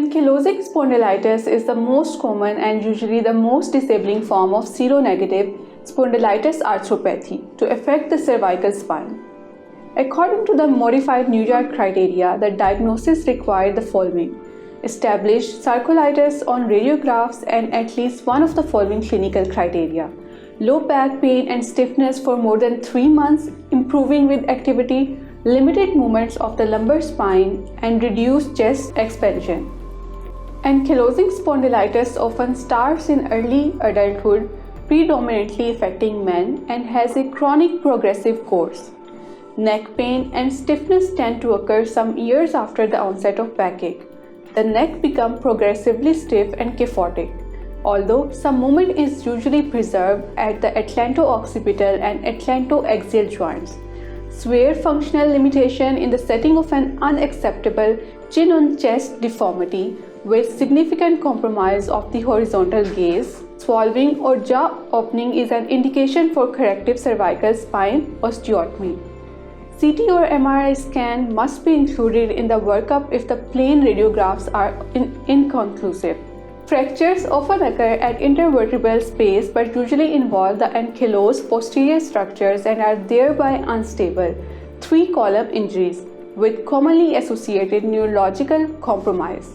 Ankylosing spondylitis is the most common and usually the most disabling form of seronegative spondylitis arthropathy to affect the cervical spine. According to the modified New York criteria, the diagnosis required the following: establish sacroiliitis on radiographs and at least one of the following clinical criteria: low back pain and stiffness for more than 3 months, improving with activity, limited movements of the lumbar spine, and reduced chest expansion. Ankylosing spondylitis often starts in early adulthood, predominantly affecting men, and has a chronic progressive course. Neck pain and stiffness tend to occur some years after the onset of backache. The neck becomes progressively stiff and kyphotic, although some movement is usually preserved at the atlantooccipital and atlantoaxial joints. Severe functional limitation in the setting of an unacceptable chin-on-chest deformity with significant compromise of the horizontal gaze. Swallowing or jaw opening is an indication for corrective cervical spine osteotomy. CT or MRI scan must be included in the workup if the plain radiographs are inconclusive. Fractures often occur at intervertebral space but usually involve the ankylosed posterior structures and are thereby unstable. 3-column injuries with commonly associated neurological compromise.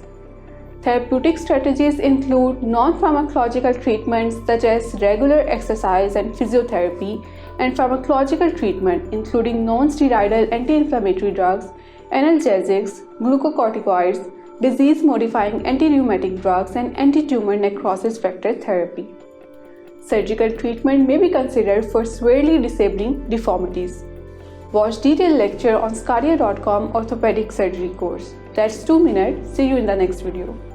Therapeutic strategies include non-pharmacological treatments such as regular exercise and physiotherapy, and pharmacological treatment including non-steroidal anti-inflammatory drugs, analgesics, glucocorticoids, disease-modifying anti-rheumatic drugs, and anti-tumor necrosis factor therapy. Surgical treatment may be considered for severely disabling deformities. Watch detailed lecture on sqadia.com Orthopaedic Surgery course. That's 2 minutes. See you in the next video.